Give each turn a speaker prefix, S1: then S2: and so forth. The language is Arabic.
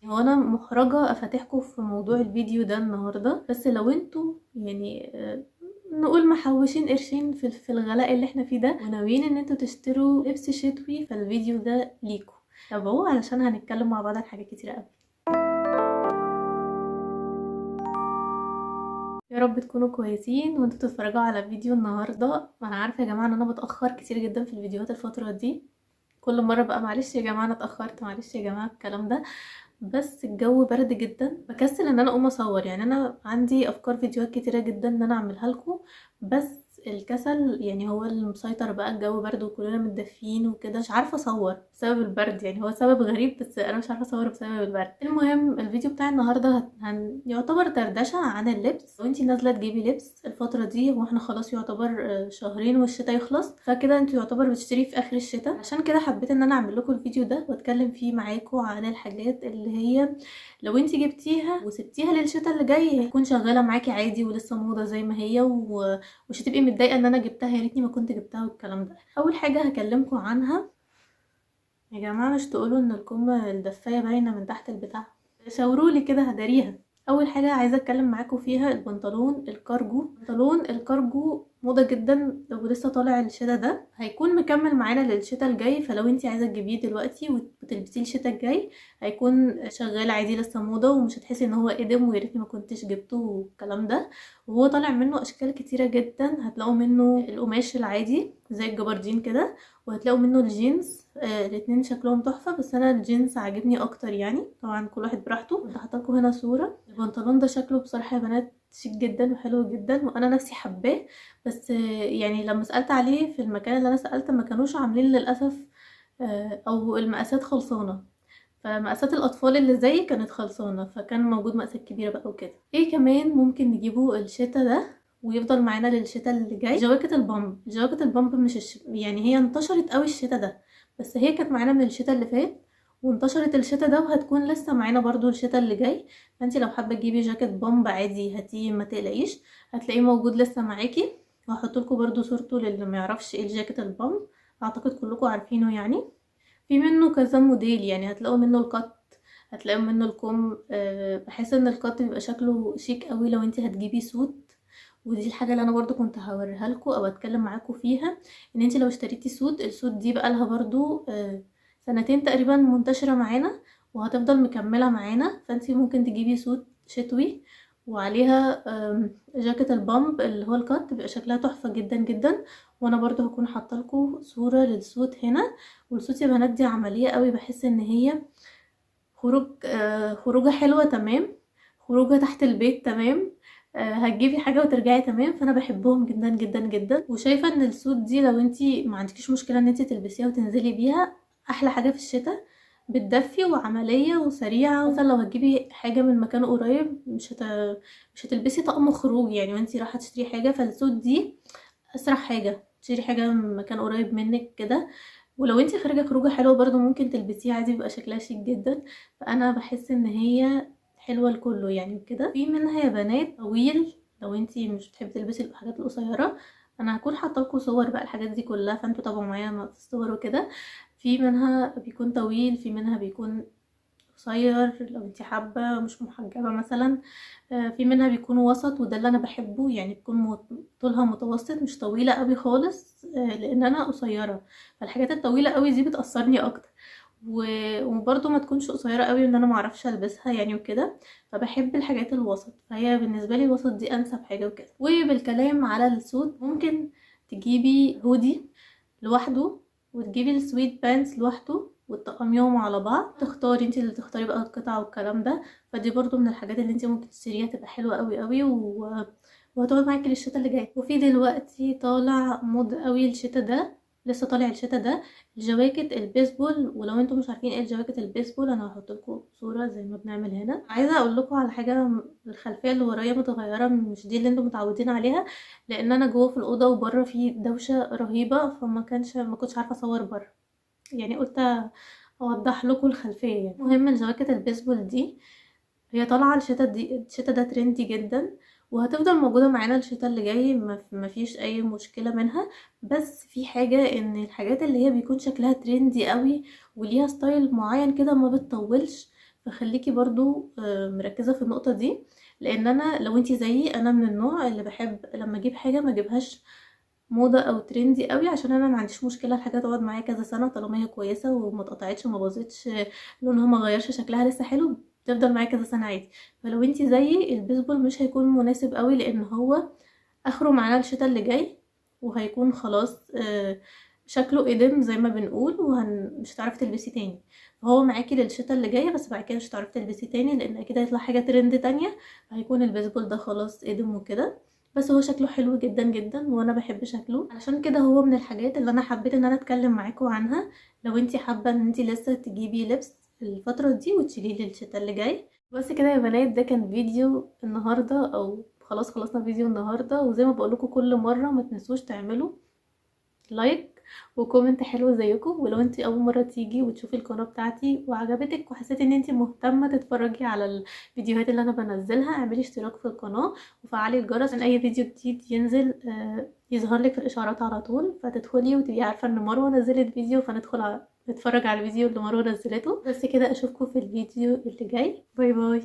S1: هو انا محرجة افتحكم في موضوع الفيديو ده النهاردة، بس لو انتوا يعني نقول محوشين قرشين في الغلاء اللي احنا فيه ده وناويين ان انتوا تشتروا لبس شتوي، فالفيديو ده ليكوا. تابعوه علشان هنتكلم مع بعض عن حاجات كتيرة قوي. يا رب تكونوا كويسين وانتوا بتتفرجوا على فيديو النهارده. انا عارفه يا جماعه ان انا بتاخر كتير جدا في الفيديوهات الفتره دي، كل مره بقى معلش يا جماعه انا اتاخرت، معلش يا جماعه الكلام ده، بس الجو برد جدا بكسل ان انا اقوم اصور. يعني انا عندي افكار فيديوهات كتيره جدا ان انا اعملها لكم، بس الكسل يعني هو اللي مسيطر. بقى الجو برد وكلنا متدفيين وكده، مش عارفه اصور بسبب البرد. يعني هو سبب غريب بس انا مش عارفه اصور بسبب البرد. المهم الفيديو بتاع النهارده يعتبر دردشه عن اللبس. وانتي نازله تجيبي لبس الفتره دي واحنا خلاص يعتبر شهرين والشتاء يخلص، فكده انتوا يعتبر بتشتري في اخر الشتاء. عشان كده حبيت ان انا اعمل لكم الفيديو ده واتكلم فيه معاكم عن الحاجات اللي هي لو انتي جبتيها وسبتيها للشتاء اللي جاي هتكون شغاله معاكي عادي ولسه موضه زي ما هي، ومش هتبقي متضايقه ان انا جبتها يا ريتني ما كنت جبتها والكلام ده. اول حاجه هكلمكم عنها يا جماعه، مش تقولوا ان الكمه الدفايه باينه من تحت البتاع، شاورولي كده هداريها. اول حاجه عايزه اتكلم معاكم فيها البنطلون الكارجو. البنطلون الكارجو موضه جدا ولسه طالع الشتا ده، هيكون مكمل معانا للشتا الجاي. فلو انتي عايزه تجيبيه دلوقتي وتلبسيه الشتا الجاي هيكون شغال عادي لسه موضه، ومش هتحسي ان هو قدم ويا ريتني ما كنتش جبته والكلام ده. وهو طالع منه اشكال كتيره جدا، هتلاقوا منه القماش العادي زي الجبردين كده، وهتلاقوا منه الجينز. الاتنين شكلهم تحفه، بس انا الجينز عاجبني اكتر. يعني طبعا كل واحد براحته. كنت حاطه هنا صوره البنطلون ده، شكله بصراحه يا بنات شيك جدا وحلو جدا وانا نفسي حباه. بس يعني لما سالت عليه في المكان اللي انا سالت ما كانوش عاملين للاسف، او المقاسات خلصانه. فمقاسات الاطفال اللي زي كانت خلصانه، فكان موجود مقاسات كبيره بقى وكده. ايه كمان ممكن نجيبه الشتا ده ويفضل معانا للشتا اللي جاي؟ جواكت البامب. جواكت البامب مش يعني هي انتشرت قوي الشتا ده، بس هي كانت معانا من الشتا اللي فات وانتشرت الشتا ده وهتكون لسه معانا برضو الشتا اللي جاي. فانت لو حابه تجيبي جاكيت بامب عادي هاتيه، ما تقلقيش هتلاقيه موجود لسه معاكي. وهحط لكم برضو صورته للي ما يعرفش ايه الجاكيت البامب، اعتقد كلكم عارفينه. يعني في منه كذا موديل، يعني هتلاقوا منه القط، هتلاقوا منه الكم. بحس ان القط بيبقى شكله شيك قوي لو انت هتجيبي سوت. ودي الحاجه اللي انا برضو كنت هوريها لكم او اتكلم معاكم فيها، ان انت لو اشتريتي سوت، السوت دي بقى لها برضو سنتين تقريبا منتشره معانا وهتفضل مكمله معانا. فانت ممكن تجيبي سوت شتوي وعليها جاكيت البامب اللي هو القط، بيبقى شكلها تحفه جدا جدا. وانا برضو هكون حاطه لكم صوره للسوت هنا. والسوت يا بنات دي عمليه قوي، بحس ان هي خروجه حلوه تمام، خروجه تحت البيت تمام، هتجيبي حاجه وترجعي تمام. فانا بحبهم جدا جدا جدا، وشايفه ان السوت دي لو انتي ما عندكيش مشكله ان انتي تلبسيها وتنزلي بيها، احلى حاجه في الشتاء. بتدفي وعمليه وسريعه. مثلا لو هتجيبي حاجه من مكان قريب مش هتلبسي طقم خروج يعني وانتي رايحه تشتري حاجه، فالسوت دي اسرع حاجه تشتري حاجه من مكان قريب منك كده. ولو انتي خارجه خروجه حلوه برضو ممكن تلبسيها عادي، بيبقى شكلها شيك جدا. فانا بحس ان هي حلوه لكله يعني كده. في منها يا بنات طويل لو انتي مش بتحبي تلبسي الحاجات القصيره، انا هكون حاطه لكم صور بقى الحاجات دي كلها فانتوا تابعوا معايا في الصور وكده. في منها بيكون طويل، في منها بيكون قصير لو انتي حابه مش محجبه مثلا. في منها بيكون وسط وده اللي انا بحبه، يعني تكون طولها متوسط مش طويله قوي خالص، لان انا قصيره. فالحاجات الطويله قوي دي بتاثرني اكتر، وبرضه ما تكونش قصيره قوي ان انا معرفش البسها يعني وكده. فبحب الحاجات الوسط، فهي بالنسبه لي الوسط دي انسب حاجه وكده. وبالكلام على السود، ممكن تجيبي هودي لوحده وتجيبي السويت بانس لوحده وتقميهم على بعض. تختاري انت اللي تختاري بقى القطعه والكلام ده. فدي برضو من الحاجات اللي انت ممكن تشتريها تبقى حلوه قوي قوي وهتقعد معاكي للشتا اللي جاي. وفي دلوقتي طالع مود قوي الشتا ده، لسه طالع الشتا ده، الجواكت البيسبول. ولو انتم مش عارفين ايه الجواكت البيسبول انا هحط لكم صوره زي ما بنعمل هنا. عايزه اقول لكم على حاجه، الخلفيه اللي ورايا متغيره مش دي اللي انتم متعودين عليها، لان انا جوه في الاوضه وبره في دوشه رهيبه، ما كنتش عارفه اصور بره. يعني قلت اوضح لكم الخلفيه. يعني المهم الجواكت البيسبول دي هي طالعه الشتا ده ترندي جدا وهتفضل موجوده معانا الشتا اللي جاي، ما فيش اي مشكله منها. بس في حاجه، ان الحاجات اللي هي بيكون شكلها ترندي قوي وليها ستايل معين كده ما بتطولش، فخليكي برضو مركزة في النقطة دي، لان انا لو انتي زيي انا من النوع اللي بحب لما اجيب حاجة ما اجيبهاش موضة او ترندي قوي، عشان انا ما عنديش مشكلة الحاجة تقعد معايا كذا سنة طالما هي كويسة وما اتقطعتش وما باظتش، لونها ما غيرش، شكلها لسه حلو، تفضل معايا كذا سنة عادي. فلو انتي زيي البيسبول مش هيكون مناسب قوي، لان هو اخره معانا الشتاء اللي جاي، وهيكون خلاص شكله قدم زي ما بنقول، مش هتعرفي تلبسي تاني. فهو معاكي للشتاء اللي جاي، بس بعد كده مش هتعرفي تلبسي تاني، لان اكيد هيطلع حاجه ترند تانية، فهيكون البيسبول ده خلاص قدم وكده. بس هو شكله حلو جدا جدا وانا بحب شكله، علشان كده هو من الحاجات اللي انا حبيت ان انا اتكلم معاكم عنها. لو انتي حابه ان انتي لسه تجيبي لبس الفتره دي وتشيليه للشتاء اللي جاي. بس كده يا بنات، ده كان فيديو النهارده، او خلاص خلصنا فيديو النهارده. وزي ما بقولكم كل مره، ما تنسوش تعملوا لايك وكومنت حلو زيكم. ولو انت اول مره تيجي وتشوفي القناه بتاعتي وعجبتك وحسيتي ان انت مهتمه تتفرجي على الفيديوهات اللي انا بنزلها، اعملي اشتراك في القناه وفعلي الجرس عشان اي فيديو جديد ينزل يظهر لك في الاشعارات على طول، فتدخلي وتبقي عارفه ان مروه نزلت فيديو، نتفرج على الفيديو اللي مروه نزلته. بس كده، اشوفكم في الفيديو اللي جاي. باي باي.